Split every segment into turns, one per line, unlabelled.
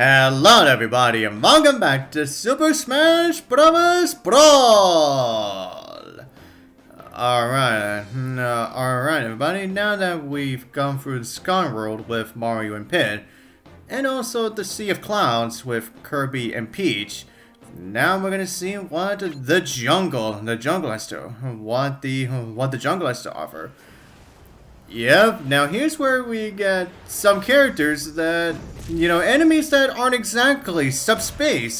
Hello everybody and welcome back to Super Smash Bros. Brawl! Alright everybody, now that we've gone through the Sky World with Mario and Pit, and also the Sea of Clouds with Kirby and Peach, now we're gonna see what the jungle has to offer. Yep, now here's where we get some characters that, enemies that aren't exactly subspace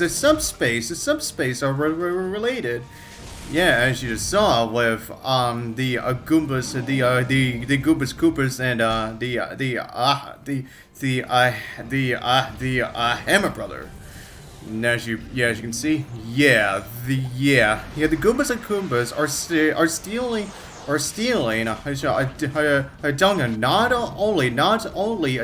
are related. Yeah, as you just saw with the Goombas, the Goombas Koopas and the Hammer Brother. And as you can see, the Goombas and Koopas are stealing not only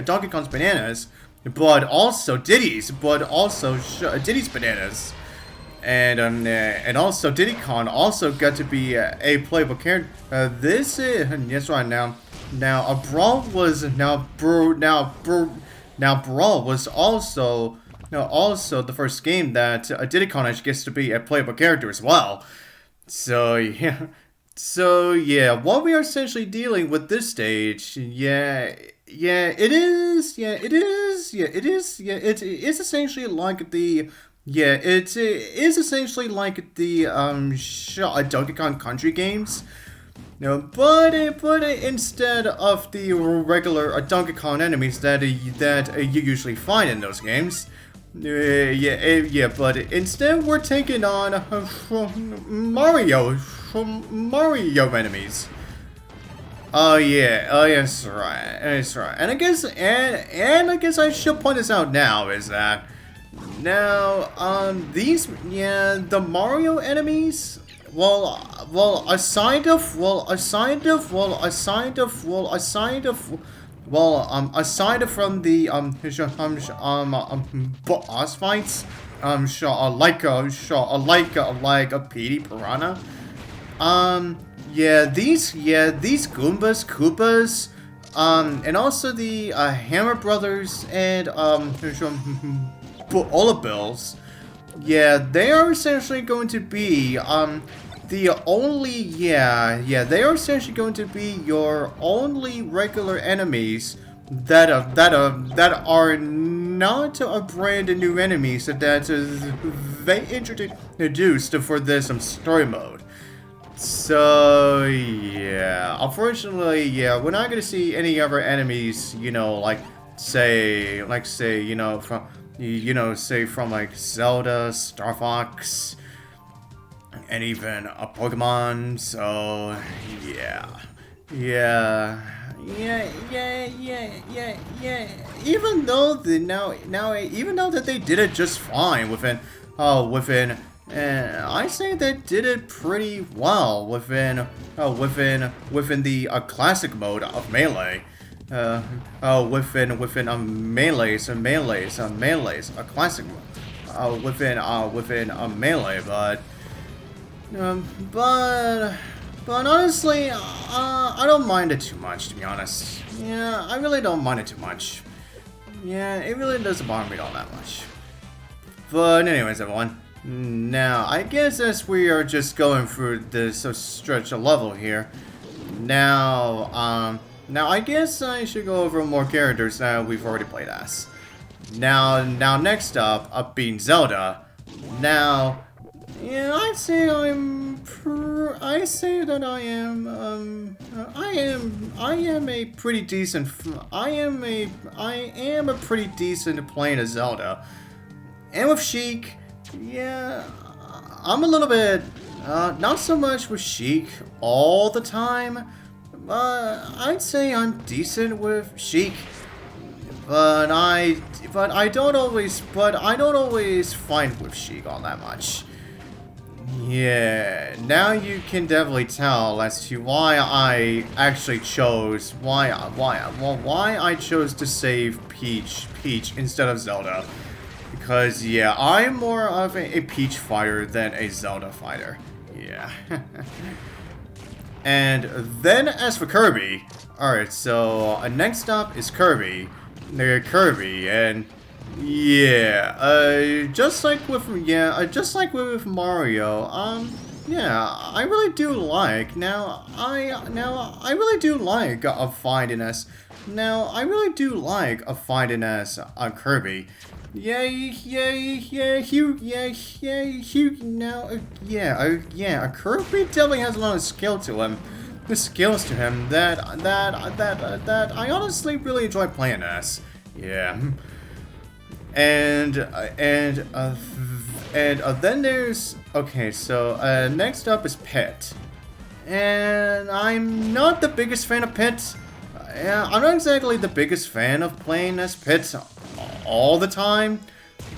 Donkey Kong's bananas, but also Diddy's bananas, and also Diddy Kong also got to be a playable character. That's right now. Brawl was also the first game that Diddy Kong actually gets to be a playable character as well. So yeah. What we are essentially dealing with this stage, it is essentially like the Donkey Kong Country games. But instead of the regular Donkey Kong enemies that you usually find in those games. But instead we're taking on Mario enemies. That's right. And I guess I should point this out now is that the Mario enemies, aside from the boss fights, like a Petey Piranha, these Goombas, Koopas, and also the Hammer Brothers and Bills, they are essentially going to be they are essentially going to be your only regular enemies that are not a brand new enemies that they introduced for this story mode. So unfortunately, we're not gonna see any other enemies, from like Zelda, Star Fox, and even a Pokemon. So even though that they did it just fine within I say they did it pretty well within the classic mode of Melee. Within Melee's a classic mode. Within Melee, but honestly, I don't mind it too much, to be honest. Yeah, I really don't mind it too much. Yeah, it really doesn't bother me all that much. But anyways, everyone. Now, I guess as we are just going through this stretch of level here, now I guess I should go over more characters that we've already played as. Now next up being Zelda. Now, I am a pretty decent playing as Zelda. And with Sheik, I'm a little bit, not so much with Sheik all the time, but I'd say I'm decent with Sheik, but I don't always fight with Sheik all that much. Yeah, now you can definitely tell as to why I actually chose, why I chose to save Peach instead of Zelda. Because, I'm more of a Peach fighter than a Zelda fighter. Yeah. And then as for Kirby, alright, so next up is Kirby. And Yeah, just like with Mario, yeah, I really do like, I really do like finding us, now, I really do like finding us Kirby. Kirby definitely has a lot of skill to him. The skills to him that I honestly really enjoy playing as. Yeah. And then there's okay. So next up is Pit, and I'm not the biggest fan of Pit. Yeah, I'm not exactly the biggest fan of playing as Pit all the time.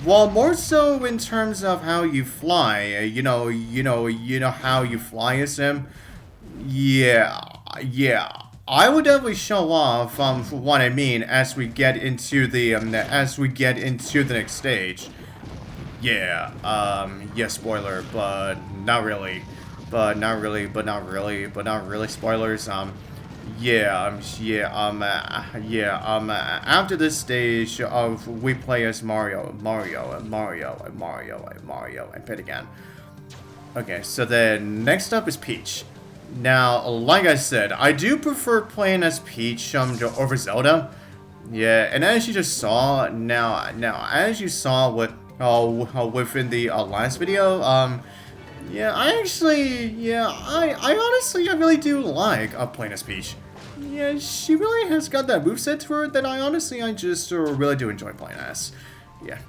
Well, more so in terms of how you fly. You know how you fly as him. Yeah. I will definitely show off what I mean as we get into the next stage. Yeah, spoiler, but not really. But not really spoilers. After this stage of we play as Mario, and Pit again. Okay, so then next up is Peach. Now, like I said, I do prefer playing as Peach over Zelda. Yeah, and as you just saw, as you saw within the last video, yeah, I honestly, I really do like playing as Peach. Yeah, she really has got that moveset to her that I just really do enjoy playing as. Yeah.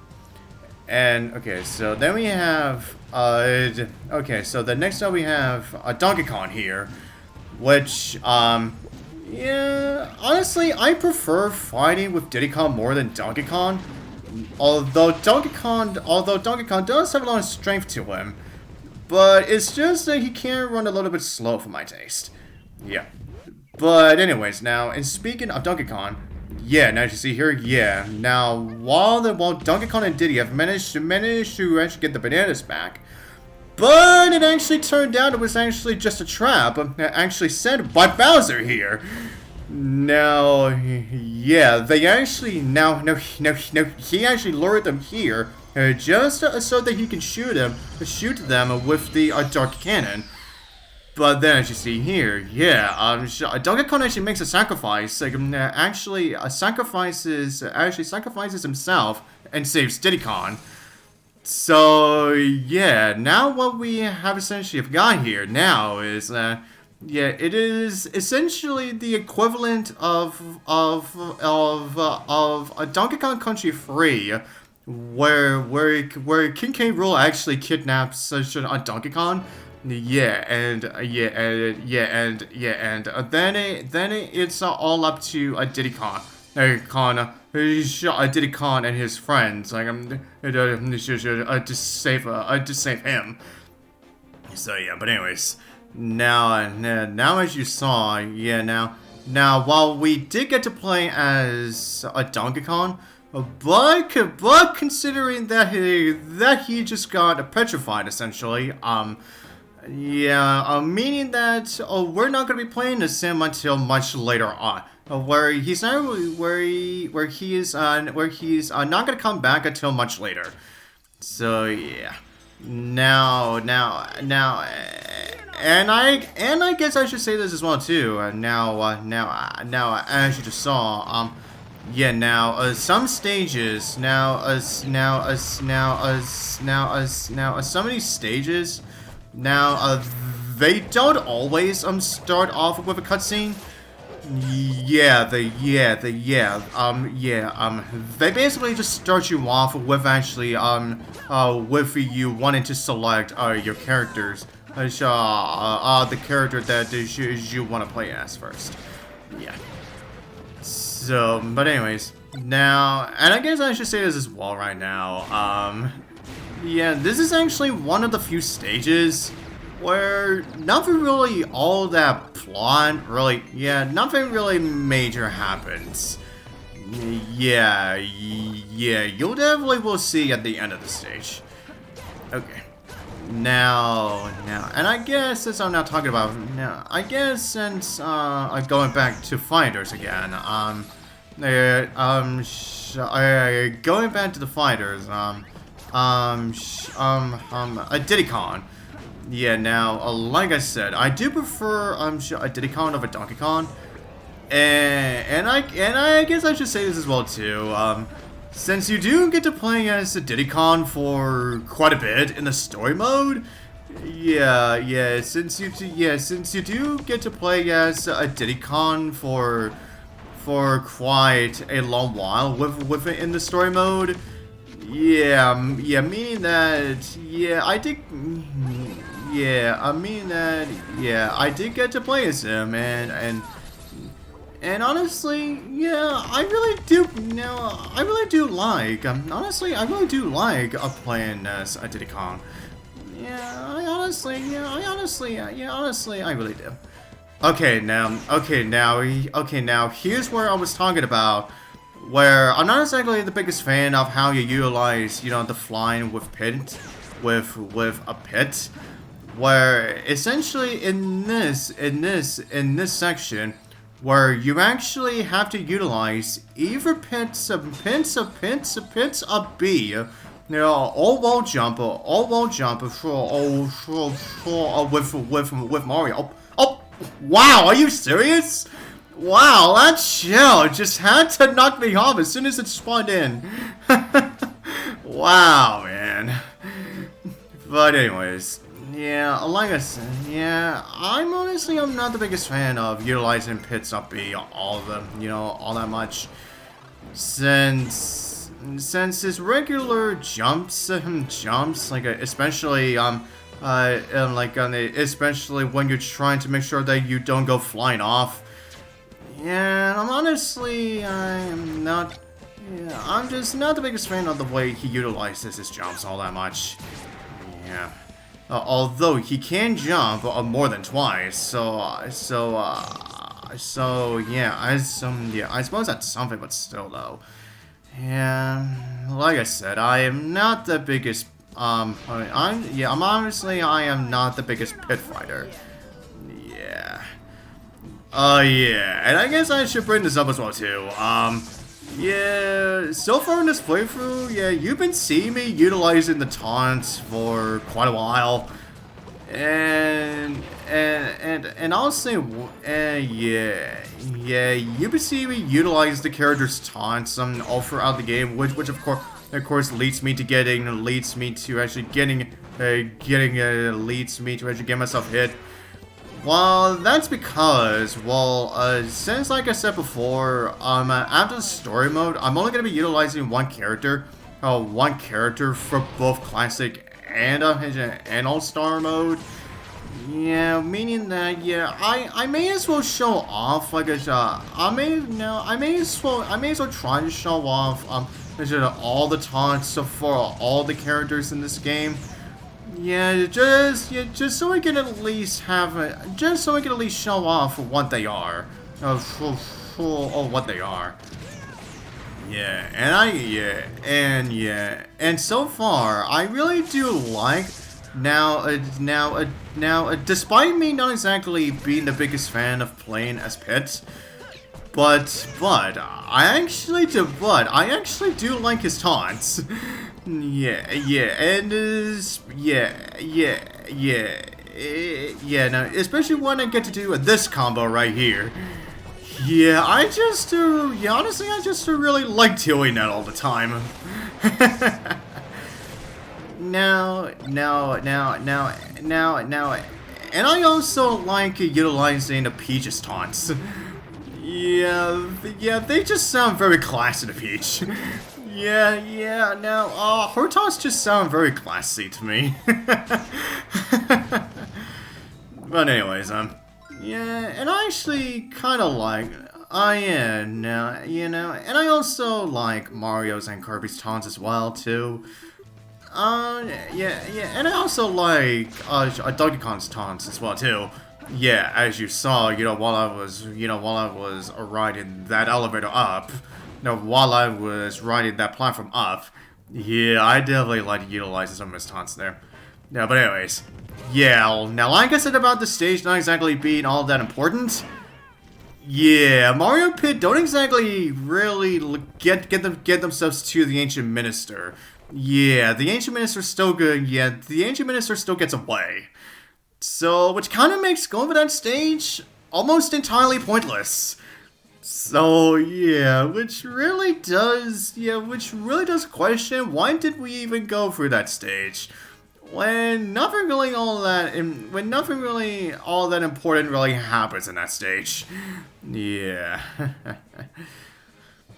And, okay, so then we have, okay, so the next up we have Donkey Kong here, which, yeah, honestly, I prefer fighting with Diddy Kong more than Donkey Kong, although Donkey Kong does have a lot of strength to him, but it's just that he can run a little bit slow for my taste. Yeah. But anyways, now, and speaking of Donkey Kong, yeah, now as you see here, yeah. Now, while Donkey Kong and Diddy have managed to actually get the bananas back, but it actually turned out it was actually just a trap, actually set by Bowser here. Now, yeah, they actually he actually lured them here just so that he can shoot them with the dark cannon. But then, as you see here, yeah, Donkey Kong actually makes a sacrifice. Like, actually sacrifices himself and saves Diddy Kong. So yeah, now what we have essentially got here now is, yeah, it is essentially the equivalent of a Donkey Kong Country 3, where King K. Rool actually kidnaps such a Donkey Kong. Then it's all up to Diddy Kong. Diddy Kong and his friends, like to save him. So yeah, but anyways, now as you saw, yeah, now while we did get to play as a Donkey Kong, but considering that he just got petrified essentially, yeah, meaning that we're not gonna be playing as him until much later on, where he's not gonna come back until much later. So yeah, now, and I guess I should say this as well too. Now, as you just saw, yeah, now some stages, some of these stages. Now, they don't always start off with a cutscene. They basically just start you off with actually with you wanting to select your characters, the character that you want to play as first. Yeah. So, but anyways, now, and I guess I should say this as well right now. Yeah, this is actually one of the few stages where nothing really all that plot, really, yeah, nothing really major happens. Yeah, you'll definitely will see at the end of the stage. Okay. Now, and I guess since I'm not talking about, I guess since, going back to Fighters again, going back to the fighters, a Diddy Kong. Yeah, now, like I said, I do prefer, a Diddy Kong over Donkey Kong. And I guess I should say this as well, too. Since you do get to play as a Diddy Kong for quite a bit in the story mode, since you do get to play as a Diddy Kong for quite a long while with it in the story mode, meaning that I did get to play as him, and honestly, I really do like, honestly, I really do like playing as a Diddy Kong. Honestly, I really do. Okay, now, here's where I was talking about, where I'm not exactly the biggest fan of how you utilize, the flying with a pit, where essentially in this section, where you actually have to utilize either pits of B, all wall jump with Mario. Oh, wow, are you serious? Wow, that shell just had to knock me off as soon as it spawned in. Wow, man. But anyways, like I said, I'm not the biggest fan of utilizing pits up B, all of them, all that much. Since his regular jumps, like especially especially when you're trying to make sure that you don't go flying off. I'm just not the biggest fan of the way he utilizes his jumps all that much. Although he can jump more than twice, I suppose that's something, but still though. Like I said, I am not the biggest, I am not the biggest pit fighter. And I guess I should bring this up as well too. So far in this playthrough, you've been seeing me utilizing the taunts for quite a while. And I'll say, you've been seeing me utilize the character's taunts all throughout the game, which of course leads me to actually get myself hit. Well, that's because, since, like I said before, after the story mode, I'm only going to be utilizing one character for both Classic and All-Star mode. Meaning that, I may as well show off, I may as well try to show off, all the taunts for all the characters in this game. Just so we can at least show off what they are, what they are. And so far, I really do like. Now, despite me not exactly being the biggest fan of playing as Pit, but I actually do like his taunts. No, especially when I get to do this combo right here. Honestly, I just really like doing that all the time. Now, and I also like utilizing the Peach's taunts. They just sound very classy to Peach. Her taunts just sound very classy to me. But anyways, and I actually kind of like, and I also like Mario's and Kirby's taunts as well, too. And I also like, Donkey Kong's taunts as well, too. As you saw, while I was riding that elevator up, while I was riding that platform up, I definitely like to utilize some of his taunts there. But anyways, now like I said about the stage not exactly being all that important, Yeah, Mario Pit don't exactly really get themselves to the Ancient Minister. Yeah, the Ancient Minister's still good. Yeah, the Ancient Minister still gets away. So, which kind of makes going for that stage almost entirely pointless. So, yeah, which really does question why did we even go through that stage? When nothing really all that important really happens in that stage. Yeah.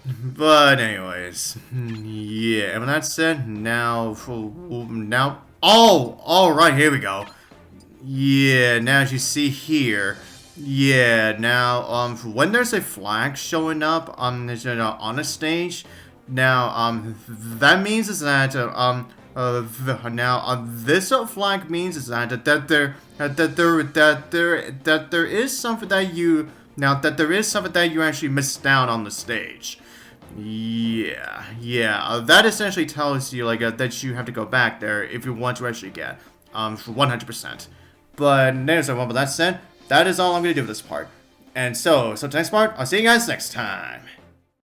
But anyways, yeah, and with that said, now, oh, all right, here we go. Yeah, now as you see here, yeah, now, when there's a flag showing up on a stage, now, that means is that, this flag means is that there is something that you actually missed out on the stage. Yeah, that essentially tells you like that you have to go back there if you want to actually get 100%. But there's one. But that said, that is all I'm gonna do with this part. And so next part, I'll see you guys next time.